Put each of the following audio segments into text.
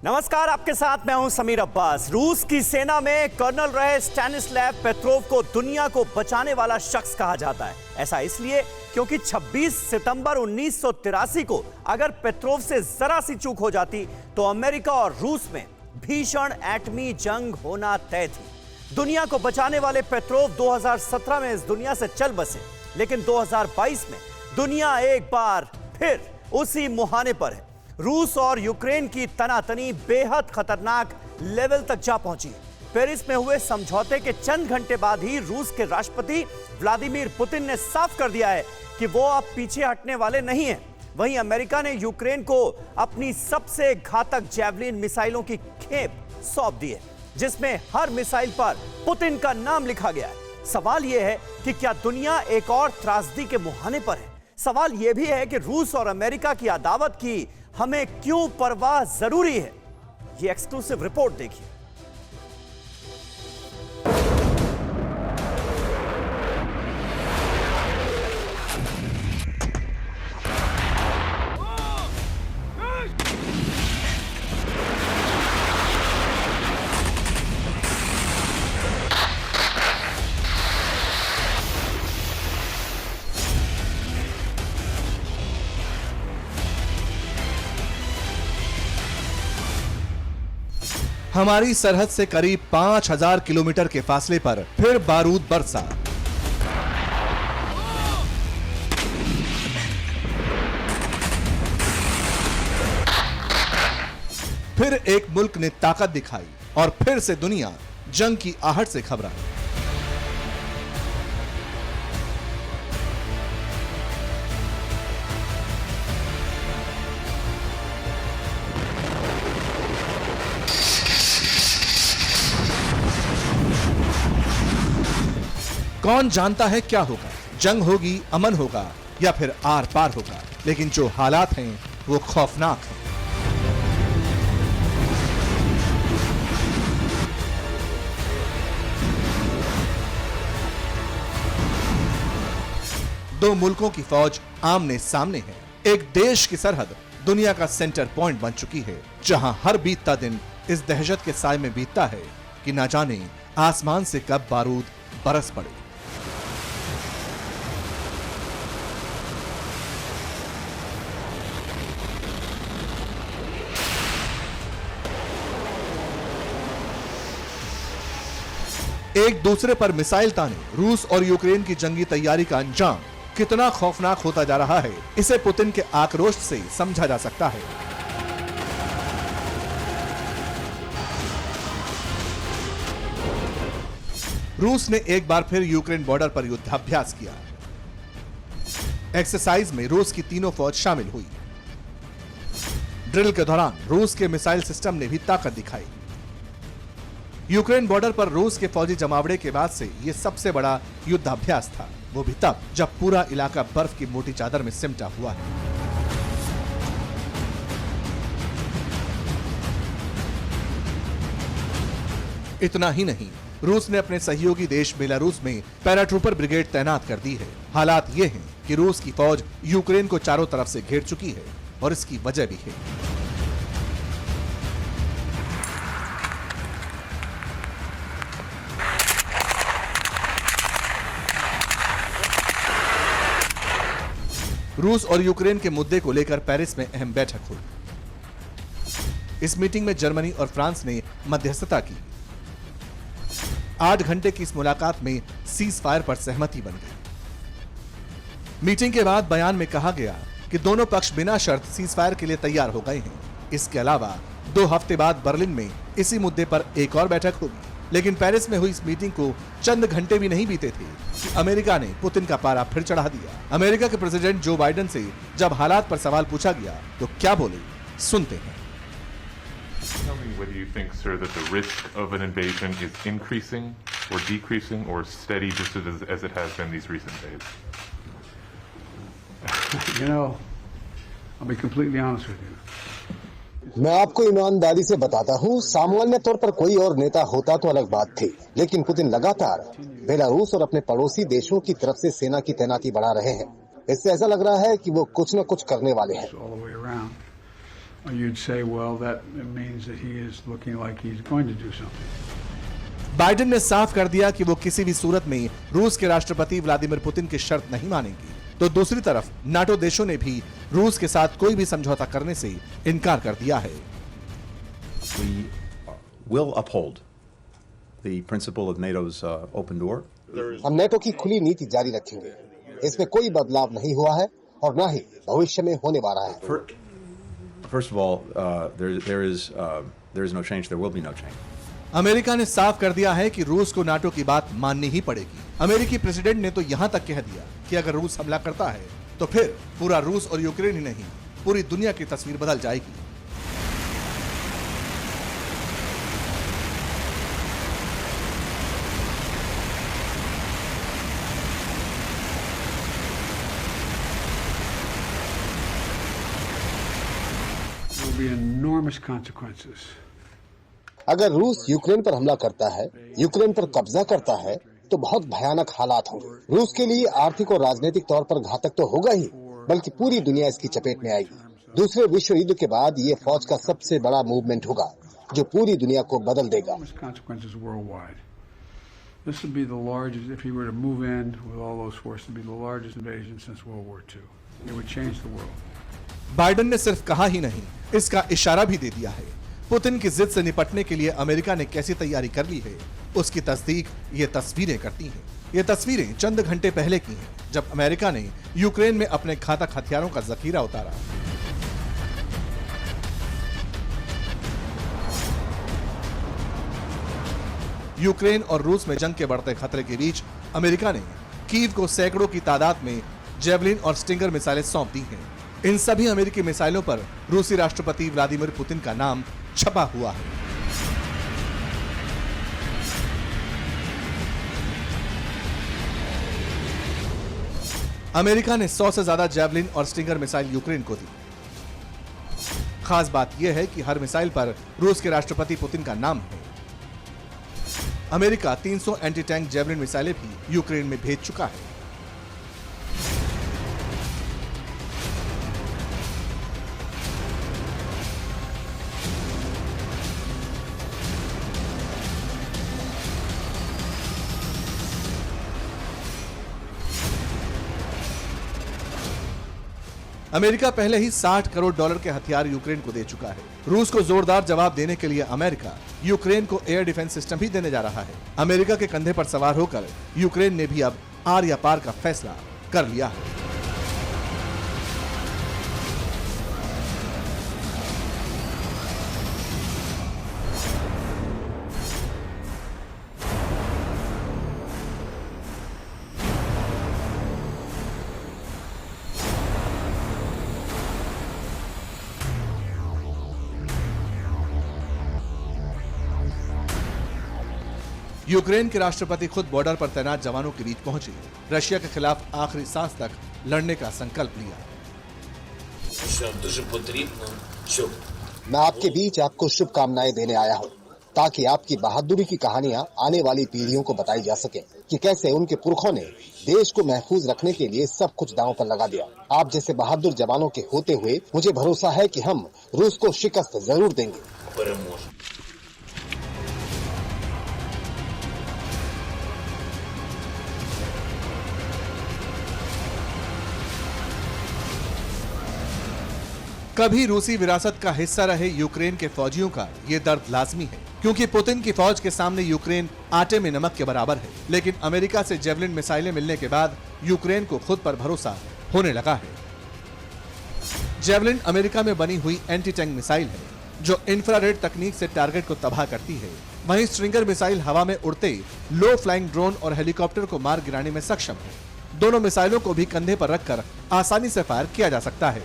नमस्कार, आपके साथ मैं हूं समीर अब्बास। रूस की सेना में कर्नल रहे स्टैनिस्लैव पेट्रोव को दुनिया को बचाने वाला शख्स कहा जाता है। ऐसा इसलिए क्योंकि 26 सितंबर 1983 को अगर पेट्रोव से जरा सी चूक हो जाती तो अमेरिका और रूस में भीषण एटमी जंग होना तय थी। दुनिया को बचाने वाले पेट्रोव 2017 में इस दुनिया से चल बसे, लेकिन 2022 में दुनिया एक बार फिर उसी मुहाने पर है। रूस और यूक्रेन की तनातनी बेहद खतरनाक लेवल तक जा पहुंची है। पेरिस में हुए समझौते के चंद घंटे बाद ही रूस के राष्ट्रपति व्लादिमीर पुतिन ने साफ कर दिया है कि वो अब पीछे हटने वाले नहीं हैं। वहीं अमेरिका ने यूक्रेन को अपनी सबसे घातक जैवलिन मिसाइलों की खेप सौंप दी है, जिसमें हर मिसाइल पर पुतिन का नाम लिखा गया है। सवाल यह है कि क्या दुनिया एक और त्रासदी के मुहाने पर है? सवाल यह भी है कि रूस और अमेरिका की अदावत की हमें क्यों परवाह जरूरी है? ये एक्सक्लूसिव रिपोर्ट देखिए। हमारी सरहद से करीब 5000 किलोमीटर के फासले पर फिर बारूद बरसा। फिर एक मुल्क ने ताकत दिखाई और फिर से दुनिया जंग की आहट से घबराई। कौन जानता है क्या होगा? जंग होगी, अमन होगा या फिर आर पार होगा, लेकिन जो हालात हैं वो खौफनाक हैं। दो मुल्कों की फौज आमने सामने है। एक देश की सरहद दुनिया का सेंटर पॉइंट बन चुकी है, जहां हर बीतता दिन इस दहशत के साए में बीतता है कि ना जाने आसमान से कब बारूद बरस पड़े। एक दूसरे पर मिसाइल ताने रूस और यूक्रेन की जंगी तैयारी का अंजाम कितना खौफनाक होता जा रहा है, इसे पुतिन के आक्रोश से समझा जा सकता है। रूस ने एक बार फिर यूक्रेन बॉर्डर पर युद्धाभ्यास किया। एक्सरसाइज में रूस की तीनों फौज शामिल हुई। ड्रिल के दौरान रूस के मिसाइल सिस्टम ने भी ताकत दिखाई। यूक्रेन बॉर्डर पर रूस के फौजी जमावड़े के बाद से यह सबसे बड़ा युद्धाभ्यास था, वो भी तब जब पूरा इलाका बर्फ की मोटी चादर में सिमटा हुआ है। इतना ही नहीं, रूस ने अपने सहयोगी देश बेलारूस में पैराट्रूपर ब्रिगेड तैनात कर दी है। हालात ये हैं कि रूस की फौज यूक्रेन को चारों तरफ से घेर चुकी है और इसकी वजह भी है। रूस और यूक्रेन के मुद्दे को लेकर पेरिस में अहम बैठक हुई। इस मीटिंग में जर्मनी और फ्रांस ने मध्यस्थता की। 8 घंटे की इस मुलाकात में सीज फायर पर सहमति बन गई। मीटिंग के बाद बयान में कहा गया कि दोनों पक्ष बिना शर्त सीज फायर के लिए तैयार हो गए हैं। इसके अलावा 2 हफ्ते बाद बर्लिन में इसी मुद्दे पर एक और बैठक होगी। लेकिन पेरिस में हुई इस मीटिंग को चंद घंटे भी नहीं बीते थे कि अमेरिका ने पुतिन का पारा फिर चढ़ा दिया। अमेरिका के प्रेसिडेंट जो बाइडेन से जब हालात पर सवाल पूछा गया तो क्या बोले, सुनते हैं। Tell me whether you think, sir, that the risk of an invasion is increasing or decreasing or steady just as it has been these recent days. You know, I'll be completely honest with you. मैं आपको ईमानदारी से बताता हूँ, सामान्य तौर पर कोई और नेता होता तो अलग बात थी, लेकिन पुतिन लगातार बेलारूस और अपने पड़ोसी देशों की तरफ से सेना की तैनाती बढ़ा रहे हैं। इससे ऐसा लग रहा है कि वो कुछ न कुछ करने वाले हैं। you'd say, well, that means that he is looking like he's going to do something. Biden ने साफ कर दिया कि वो किसी भी सूरत में रूस के राष्ट्रपति व्लादिमीर पुतिन की शर्त नहीं मानेंगी। तो दूसरी तरफ नाटो देशों ने भी रूस के साथ कोई भी समझौता करने से इनकार कर दिया है। We will uphold the principle of NATO's open door. हम नेटो की खुली नीति जारी रखेंगे। इसमें कोई बदलाव नहीं हुआ है और न ही भविष्य में होने वाला है। First of all, there is no change. There will be no change. America ने साफ कर दिया है कि रूस को नाटो की बात माननी ही पड़ेगी। अमेरिकी प्रेसिडेंट ने तो यहां तक कह दिया कि अगर रूस हमला करता है तो फिर पूरा रूस और यूक्रेन ही नहीं, पूरी दुनिया की तस्वीर बदल जाएगी। There will be enormous consequences. अगर रूस यूक्रेन पर हमला करता है, यूक्रेन पर कब्जा करता है, तो बहुत भयानक हालात होंगे। रूस के लिए आर्थिक और राजनीतिक तौर पर घातक तो होगा ही, बल्कि पूरी दुनिया इसकी चपेट में आएगी। दूसरे विश्व युद्ध के बाद ये फौज का सबसे बड़ा मूवमेंट होगा, जो पूरी दुनिया को बदल देगा। Consequences worldwide. This would be the largest, if he were to move in with all those forces, would be the largest invasion since World War II. It would change the world. Biden ने सिर्फ कहा ही नहीं, इसका इशारा भी दे दिया है। Putin की जिद से निपटने के लिए अमेरिका ने कैसी तैयारी कर ली है, उसकी तस्दीक ये तस्वीरें करती हैं। ये तस्वीरें चंद घंटे पहले की हैं, जब अमेरिका ने यूक्रेन में अपने घातक हथियारों का जखीरा उतारा। यूक्रेन और रूस में जंग के बढ़ते खतरे के बीच अमेरिका ने कीव को सैकड़ों की तादाद में जेवलिन और स्टिंगर मिसाइलें सौंप दी हैं। इन सभी अमेरिकी मिसाइलों पर रूसी राष्ट्रपति व्लादिमीर पुतिन का नाम छपा हुआ है। अमेरिका ने 100 से ज्यादा जेवलिन और स्टिंगर मिसाइल यूक्रेन को दी। खास बात यह है कि हर मिसाइल पर रूस के राष्ट्रपति पुतिन का नाम है। अमेरिका 300 एंटी टैंक जेवलिन मिसाइलें भी यूक्रेन में भेज चुका है। अमेरिका पहले ही $60 करोड़ के हथियार यूक्रेन को दे चुका है। रूस को जोरदार जवाब देने के लिए अमेरिका यूक्रेन को एयर डिफेंस सिस्टम भी देने जा रहा है। अमेरिका के कंधे पर सवार होकर यूक्रेन ने भी अब आर या पार का फैसला कर लिया है। यूक्रेन के राष्ट्रपति खुद बॉर्डर पर तैनात जवानों के बीच पहुंचे, रशिया के खिलाफ आखिरी सांस तक लड़ने का संकल्प लिया। मैं आपके बीच आपको शुभकामनाएं देने आया हूं, ताकि आपकी बहादुरी की कहानियां आने वाली पीढ़ियों को बताई जा सके कि कैसे उनके पुरखों ने देश को महफूज रखने के लिए सब कुछ दांव पर लगा दिया। आप जैसे बहादुर जवानों के होते हुए मुझे भरोसा है कि हम रूस को शिकस्त जरूर देंगे। कभी रूसी विरासत का हिस्सा रहे यूक्रेन के फौजियों का ये दर्द लाजमी है, क्योंकि पुतिन की फौज के सामने यूक्रेन आटे में नमक के बराबर है। लेकिन अमेरिका से जेवलिन मिसाइलें मिलने के बाद यूक्रेन को खुद पर भरोसा होने लगा है। जेवलिन अमेरिका में बनी हुई एंटी टैंक मिसाइल है, जो इंफ्रारेड तकनीक से टारगेट को तबाह करती है। वहीं स्ट्रिंगर मिसाइल हवा में उड़ते लो फ्लाइंग ड्रोन और हेलीकॉप्टर को मार गिराने में सक्षम है। दोनों मिसाइलों को भी कंधे पर रखकर आसानी से फायर किया जा सकता है।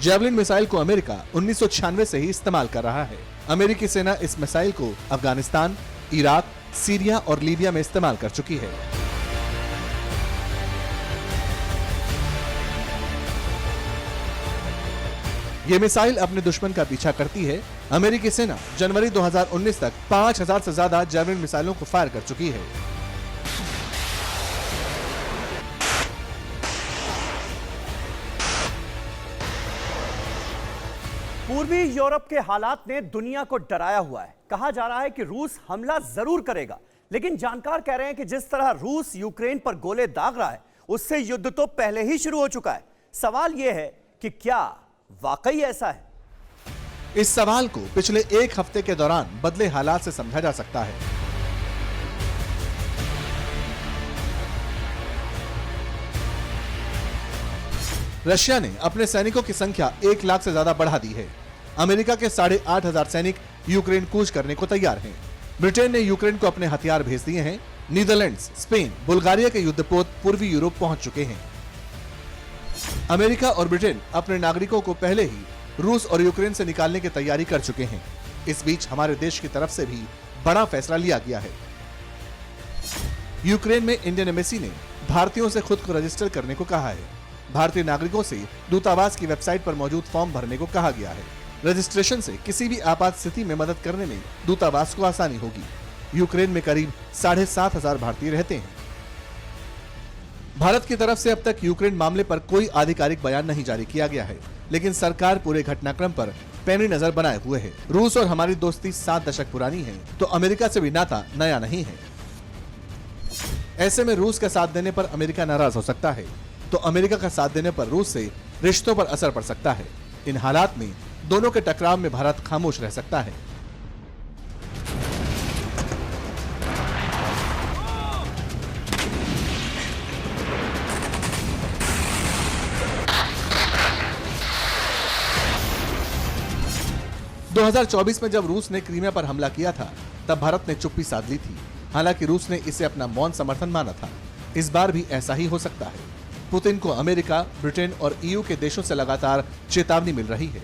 जेवलिन मिसाइल को अमेरिका 1996 से ही इस्तेमाल कर रहा है। अमेरिकी सेना इस मिसाइल को अफगानिस्तान, इराक, सीरिया और लीबिया में इस्तेमाल कर चुकी है। ये मिसाइल अपने दुश्मन का पीछा करती है। अमेरिकी सेना जनवरी 2019 तक 5000 से ज्यादा जैवलिन मिसाइलों को फायर कर चुकी है। पूर्वी यूरोप के हालात ने दुनिया को डराया हुआ है। कहा जा रहा है कि रूस हमला जरूर करेगा, लेकिन जानकार कह रहे हैं कि जिस तरह रूस यूक्रेन पर गोले दाग रहा है, उससे युद्ध तो पहले ही शुरू हो चुका है। सवाल यह है कि क्या वाकई ऐसा है? इस सवाल को पिछले एक हफ्ते के दौरान बदले हालात से समझा जा सकता है। रशिया ने अपने सैनिकों की संख्या 1 लाख से ज्यादा बढ़ा दी है। अमेरिका के 8,500 सैनिक यूक्रेन कूच करने को तैयार हैं। ब्रिटेन ने यूक्रेन को अपने हथियार भेज दिए हैं। नीदरलैंड्स, स्पेन, बुल्गारिया के युद्धपोत पूर्वी यूरोप पहुंच चुके हैं। अमेरिका और ब्रिटेन अपने नागरिकों को पहले ही रूस और यूक्रेन से निकालने की तैयारी कर चुके हैं। इस बीच हमारे देश की तरफ से भी बड़ा फैसला लिया गया है। यूक्रेन में इंडियन एम्बेसी ने भारतीयों से खुद को रजिस्टर करने को कहा है। भारतीय नागरिकों से दूतावास की वेबसाइट पर मौजूद फॉर्म भरने को कहा गया है। रजिस्ट्रेशन से किसी भी आपात स्थिति में मदद करने में दूतावास को आसानी होगी। यूक्रेन में करीब 7,500 भारतीय रहते हैं। भारत की तरफ से अब तक यूक्रेन मामले पर कोई आधिकारिक बयान नहीं जारी किया गया है, लेकिन सरकार पूरे घटनाक्रम पर पैनी नजर बनाए हुए है। रूस और हमारी दोस्ती 7 दशक पुरानी है, तो अमेरिका से भी नाता नया नहीं है। ऐसे में रूस का साथ देने पर अमेरिका नाराज हो सकता है, तो अमेरिका का साथ देने पर रूस से रिश्तों पर असर पड़ सकता है। इन हालात में दोनों के टकराव में भारत खामोश रह सकता है। – 2024 में जब रूस ने क्रीमिया पर हमला किया था, तब भारत ने चुप्पी साध ली थी। हालांकि रूस ने इसे अपना मौन समर्थन माना था। इस बार भी ऐसा ही हो सकता है। पुतिन को अमेरिका, ब्रिटेन और ईयू के देशों से लगातार चेतावनी मिल रही है।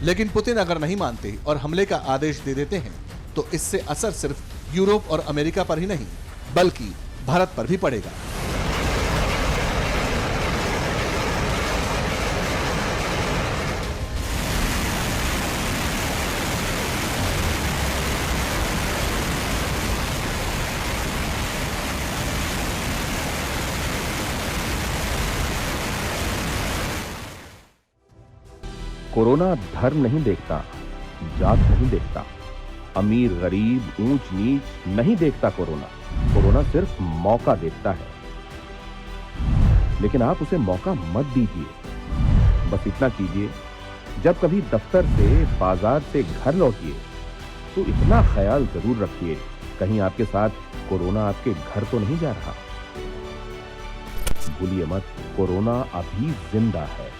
लेकिन पुतिन अगर नहीं मानते और हमले का आदेश दे देते हैं, तो इससे असर सिर्फ यूरोप और अमेरिका पर ही नहीं, बल्कि भारत पर भी पड़ेगा। कोरोना धर्म नहीं देखता, जात नहीं देखता, अमीर गरीब ऊंच नीच नहीं देखता। कोरोना सिर्फ मौका देखता है, लेकिन आप उसे मौका मत दीजिए। बस इतना कीजिए, जब कभी दफ्तर से, बाजार से घर लौटिए, तो इतना ख्याल जरूर रखिए, कहीं आपके साथ कोरोना आपके घर तो नहीं जा रहा। भूलिए मत, कोरोना अभी जिंदा है।